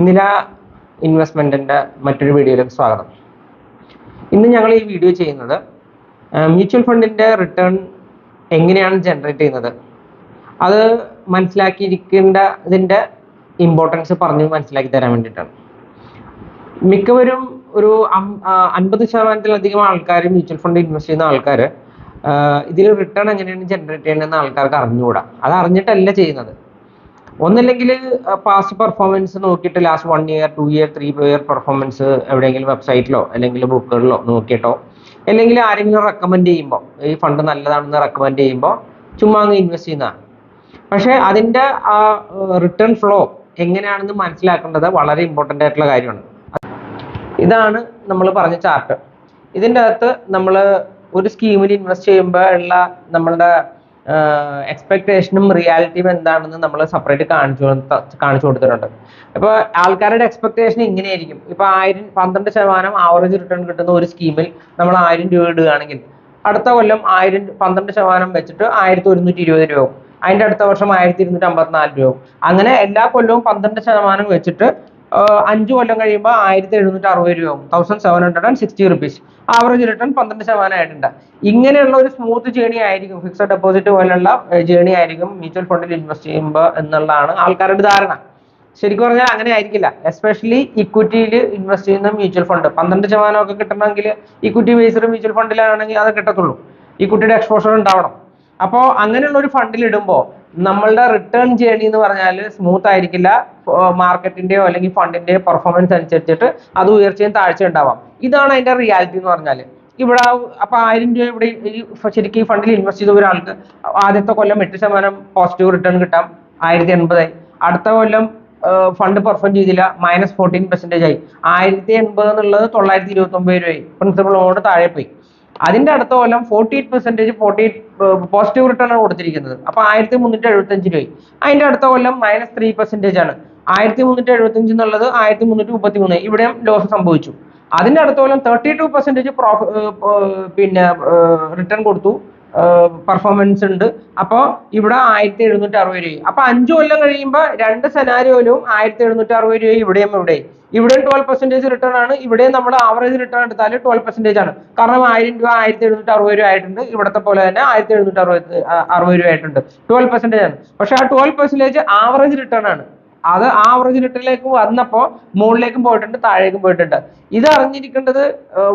നില ഇൻവെസ്റ്റ്മെന്റിന്റെ മറ്റൊരു വീഡിയോയിലേക്ക് സ്വാഗതം. ഇന്ന് ഞങ്ങൾ ഈ വീഡിയോ ചെയ്യുന്നത് മ്യൂച്വൽ ഫണ്ടിന്റെ റിട്ടേൺ എങ്ങനെയാണ് ജനറേറ്റ് ചെയ്യുന്നത്, അത് മനസ്സിലാക്കിയിരിക്കേണ്ടതിന്റെ ഇമ്പോർട്ടൻസ് പറഞ്ഞ് മനസ്സിലാക്കി തരാൻ വേണ്ടിയിട്ടാണ്. മിക്കവരും ഒരു 50% ആൾക്കാർ മ്യൂച്വൽ ഫണ്ട് ഇൻവെസ്റ്റ് ചെയ്യുന്ന ആൾക്കാർ ഇതിൽ റിട്ടേൺ എങ്ങനെയാണ് ജനറേറ്റ് ചെയ്യേണ്ടതെന്ന് ആൾക്കാർക്ക് അറിഞ്ഞുകൂടാ. അത് അറിഞ്ഞിട്ടല്ല ചെയ്യുന്നത്. ഒന്നല്ലെങ്കിൽ പാസ്റ്റ് പെർഫോമൻസ് നോക്കിയിട്ട് last 1 year 2 year 3 year performance എവിടെയെങ്കിലും വെബ്സൈറ്റിലോ അല്ലെങ്കിൽ ബുക്കുകളിലോ നോക്കിയിട്ടോ, അല്ലെങ്കിൽ ആരെങ്കിലും റെക്കമെൻഡ് ചെയ്യുമ്പോൾ ഈ ഫണ്ട് നല്ലതാണെന്ന് റെക്കമെൻഡ് ചെയ്യുമ്പോൾ ചുമ്മാ അങ്ങ് ഇൻവെസ്റ്റ് ചെയ്യുന്നതാണ്. പക്ഷേ അതിൻ്റെ ആ റിട്ടേൺ ഫ്ലോ എങ്ങനെയാണെന്ന് മനസ്സിലാക്കേണ്ടത് വളരെ ഇമ്പോർട്ടൻ്റ് ആയിട്ടുള്ള കാര്യമാണ്. ഇതാണ് നമ്മൾ പറഞ്ഞ ചാർട്ട്. ഇതിൻ്റെ അകത്ത് നമ്മൾ ഒരു സ്കീമിൽ ഇൻവെസ്റ്റ് ചെയ്യുമ്പോൾ ഉള്ള നമ്മളുടെ എക്സ്പെക്ടേഷനും റിയാലിറ്റിയും എന്താണെന്ന് നമ്മൾ സെപ്പറേറ്റ് കാണിച്ചു കൊടുത്തിട്ടുണ്ട്. ഇപ്പോൾ ആൾക്കാരുടെ എക്സ്പെക്ടേഷൻ ഇങ്ങനെയായിരിക്കും. ഇപ്പോൾ 12% ആവറേജ് റിട്ടേൺ കിട്ടുന്ന ഒരു സ്കീമിൽ നമ്മൾ 1000 രൂപ ഇടുകയാണെങ്കിൽ അടുത്ത കൊല്ലം 12% വെച്ചിട്ട് 1120 രൂപ, അതിൻ്റെ അടുത്ത വർഷം 1254 രൂപ. അങ്ങനെ എല്ലാ കൊല്ലവും 12% വെച്ചിട്ട് 5 കൊല്ലം കഴിയുമ്പോൾ 1760 രൂപ, 1760 റുപ്പീസ് ആവറേജ് റിട്ടേൺ 12% ആയിട്ടുണ്ട്. ഇങ്ങനെയുള്ള ഒരു സ്മൂത്ത് ജേണി ആയിരിക്കും, ഫിക്സഡ് ഡെപ്പോസിറ്റ് പോലുള്ള ജേണി ആയിരിക്കും മ്യൂച്വൽ ഫണ്ടിൽ ഇൻവെസ്റ്റ് ചെയ്യുമ്പോൾ എന്നുള്ളതാണ് ആൾക്കാരുടെ ധാരണ. ശരിക്കും പറഞ്ഞാൽ അങ്ങനെ ആയിരിക്കില്ല. എസ്പെഷ്യലി ഇക്വിറ്റിയിൽ ഇൻവെസ്റ്റ് ചെയ്യുന്ന മ്യൂച്വൽ ഫണ്ട് 12% ഒക്കെ കിട്ടണമെങ്കിൽ ഇക്വിറ്റി ബേസ്ഡ് മ്യൂച്വൽ ഫണ്ടിലാണെങ്കിൽ അത് കിട്ടത്തുള്ളൂ. ഇക്വിറ്റിയുടെ എക്സ്പോഷർ ഉണ്ടാവണം. അപ്പോൾ അങ്ങനെയുള്ള ഒരു ഫണ്ടിൽ ഇടുമ്പോൾ നമ്മളുടെ റിട്ടേൺ ജേണി എന്ന് പറഞ്ഞാൽ സ്മൂത്ത് ആയിരിക്കില്ല. മാർക്കറ്റിന്റെയോ അല്ലെങ്കിൽ ഫണ്ടിന്റെയോ പെർഫോമൻസ് അനുസരിച്ചിട്ട് അത് ഉയർച്ചയും താഴ്ചയും ഉണ്ടാവാം. ഇതാണ് അതിന്റെ റിയാലിറ്റി എന്ന് പറഞ്ഞാൽ. ഇവിടെ അപ്പൊ 1000 രൂപ ഇവിടെ ശരിക്കും ഈ ഫണ്ടിൽ ഇൻവെസ്റ്റ് ചെയ്ത ഒരാൾക്ക് ആദ്യത്തെ കൊല്ലം 8% പോസിറ്റീവ് റിട്ടേൺ കിട്ടാം, 1080 ആയി. അടുത്ത കൊല്ലം ഫണ്ട് പെർഫോം ചെയ്തില്ല, -14% ആയി. 1080 എന്നുള്ളത് 929 രൂപയായി. പ്രിൻസിപ്പൽ കൊണ്ട് താഴെ പോയി. അതിന്റെ അടുത്ത കൊല്ലം 48% പോസിറ്റീവ് റിട്ടേൺ ആണ് കൊടുത്തിരിക്കുന്നത്. അപ്പൊ 1375 രൂപയായി. അതിന്റെ അടുത്ത കൊല്ലം -3% ആണ്. 1375 എന്നുള്ളത് 1333. ഇവിടെയും ലോസ് സംഭവിച്ചു. അതിന്റെ അടുത്ത കൊല്ലം 32% റിട്ടേൺ കൊടുത്തു, പെർഫോമൻസ് ഉണ്ട്. അപ്പോൾ ഇവിടെ 1760 രൂപ. അപ്പൊ 5 കൊല്ലം കഴിയുമ്പോൾ രണ്ട് സെനാരിയോയിലും 1760 രൂപ ഇവിടെയും ഇവിടെയും 12% റിട്ടേൺ ആണ്. ഇവിടെയും നമ്മൾ ആവറേജ് റിട്ടേൺ എടുത്താൽ 12% ആണ്. കാരണം 1000 രൂപ 1760 രൂപ ആയിട്ടുണ്ട്. ഇവിടത്തെ പോലെ തന്നെ 1760 രൂപ ആയിട്ടുണ്ട്. 12% ആണ്. പക്ഷെ ആ 12% ആവറേജ് റിട്ടേൺ ആണ്. അത് ആവറേജ് റിട്ടേണിലേക്ക് വന്നപ്പോൾ മുകളിലേക്കും പോയിട്ടുണ്ട്, താഴേക്കും പോയിട്ടുണ്ട്. ഇത് അറിഞ്ഞിരിക്കേണ്ടത്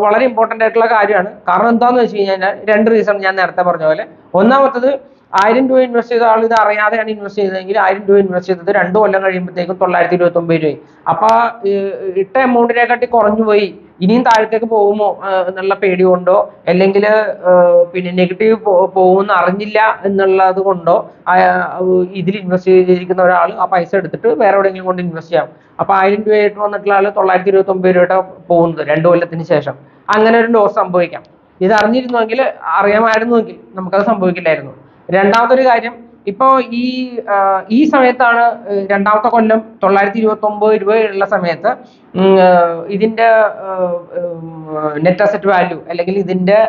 വളരെ ഇമ്പോർട്ടൻ്റ് ആയിട്ടുള്ള കാര്യമാണ്. കാരണം എന്താന്ന് വെച്ച് കഴിഞ്ഞാൽ 2 റീസൺ ഞാൻ നേരത്തെ പറഞ്ഞ പോലെ. ഒന്നാമത്തത് 1000 രൂപ ഇൻവെസ്റ്റ് ചെയ്ത ആൾ ഇത് അറിയാതെയാണ് ഇൻവെസ്റ്റ് ചെയ്തതെങ്കിൽ 1000 രൂപ ഇൻവെസ്റ്റ് ചെയ്തത് 2 കൊല്ലം കഴിയുമ്പോഴത്തേക്കും 929 രൂപ. അപ്പൊ ഇട്ട എമൗണ്ടിനെക്കാട്ടി കുറഞ്ഞു പോയി. ഇനിയും താഴത്തേക്ക് പോകുമോ എന്നുള്ള പേടി കൊണ്ടോ അല്ലെങ്കിൽ നെഗറ്റീവ് പോകുമെന്ന് അറിഞ്ഞില്ല എന്നുള്ളത് കൊണ്ടോ ഇതിൽ ഇൻവെസ്റ്റ് ചെയ്തിരിക്കുന്ന ഒരാൾ ആ പൈസ എടുത്തിട്ട് വേറെ എവിടെയെങ്കിലും കൊണ്ട് ഇൻവെസ്റ്റ് ചെയ്യാം. അപ്പൊ 1000 രൂപയായിട്ട് വന്നിട്ടുള്ള ആൾ 929 രൂപയുടെ പോകുന്നത് 2 കൊല്ലത്തിന് ശേഷം. അങ്ങനെ ഒരു ലോസ് സംഭവിക്കാം. ഇത് അറിഞ്ഞിരുന്നുവെങ്കിൽ, അറിയാമായിരുന്നുവെങ്കിൽ നമുക്കത് സംഭവിക്കില്ലായിരുന്നു. രണ്ടാമതൊരു കാര്യം, ഇപ്പോ ഈ സമയത്താണ് രണ്ടാമത്തെ കൊല്ലം 929 രൂപ ഉള്ള സമയത്ത് ഇതിന്റെ നെറ്റ് അസറ്റ് വാല്യൂ അല്ലെങ്കിൽ ഇതിന്റെ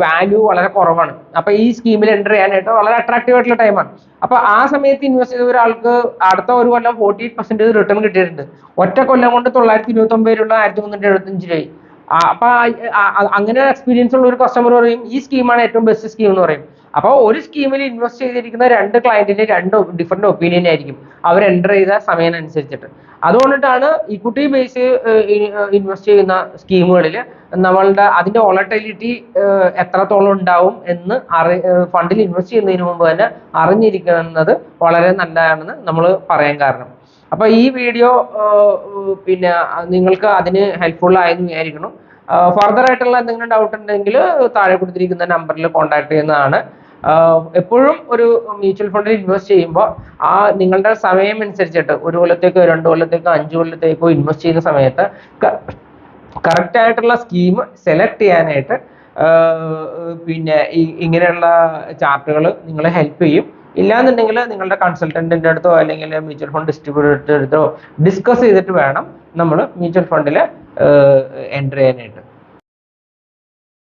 വാല്യൂ വളരെ കുറവാണ്. അപ്പൊ ഈ സ്കീമിൽ എൻ്റർ ചെയ്യാനായിട്ട് വളരെ അട്രാക്റ്റീവ് ആയിട്ടുള്ള ടൈമാണ്. അപ്പൊ ആ സമയത്ത് ഇൻവെസ്റ്റ് ചെയ്ത ഒരാൾക്ക് അടുത്ത ഒരു കൊല്ലം 48% റിട്ടേൺ കിട്ടിയിട്ടുണ്ട്. ഒറ്റ കൊല്ലം കൊണ്ട് 929 രൂപ 1375 രൂപ. അപ്പൊ അങ്ങനെ എക്സ്പീരിയൻസ് ഉള്ള ഒരു കസ്റ്റമർ പറയും ഈ സ്കീമാണ് ഏറ്റവും ബെസ്റ്റ് സ്കീം എന്ന് പറയും. അപ്പോൾ ഒരു സ്കീമിൽ ഇൻവെസ്റ്റ് ചെയ്തിരിക്കുന്ന 2 ക്ലയന്റിന് 2 ഡിഫറെന്റ് ഒപ്പീനിയൻ ആയിരിക്കും അവർ എൻ്റർ ചെയ്ത സമയം അനുസരിച്ചിട്ട്. അതുകൊണ്ടിട്ടാണ് ഇക്വിറ്റി ബേസ് ഇൻവെസ്റ്റ് ചെയ്യുന്ന സ്കീമുകളിൽ നമ്മളുടെ അതിന്റെ വോളറ്റിലിറ്റി എത്രത്തോളം ഉണ്ടാവും എന്ന് ഫണ്ടിൽ ഇൻവെസ്റ്റ് ചെയ്യുന്നതിന് മുമ്പ് തന്നെ അറിഞ്ഞിരിക്കുന്നത് വളരെ നല്ലതാണെന്ന് നമ്മൾ പറയാൻ കാരണം. അപ്പൊ ഈ വീഡിയോ നിങ്ങൾക്ക് അതിന് ഹെൽപ്ഫുൾ ആയെന്ന് വിചാരിക്കണം. ഫർദർ ആയിട്ടുള്ള എന്തെങ്കിലും ഡൗട്ട് ഉണ്ടെങ്കിൽ താഴെ കൊടുത്തിരിക്കുന്ന നമ്പറിൽ കോൺടാക്ട് ചെയ്യുന്നതാണ്. എപ്പോഴും ഒരു മ്യൂച്വൽ ഫണ്ടിൽ ഇൻവെസ്റ്റ് ചെയ്യുമ്പോൾ നിങ്ങളുടെ സമയം അനുസരിച്ചിട്ട് 1 കൊല്ലത്തേക്കോ 2 കൊല്ലത്തേക്കോ 5 കൊല്ലത്തേക്കോ ഇൻവെസ്റ്റ് ചെയ്യുന്ന സമയത്ത് കറക്റ്റ് ആയിട്ടുള്ള സ്കീം സെലക്ട് ചെയ്യാനായിട്ട് ഇങ്ങനെയുള്ള ചാർട്ടുകൾ നിങ്ങളെ ഹെൽപ്പ് ചെയ്യും. ഇല്ലാന്നുണ്ടെങ്കിൽ നിങ്ങളുടെ കൺസൾട്ടന്റിന്റെ അടുത്തോ അല്ലെങ്കിൽ മ്യൂച്വൽ ഫണ്ട് ഡിസ്ട്രിബ്യൂട്ടറുടെ അടുത്തോ ഡിസ്കസ് ചെയ്തിട്ട് വേണം നമ്മൾ മ്യൂച്വൽ ഫണ്ടിൽ എൻ്റർ ചെയ്യാനായിട്ട്.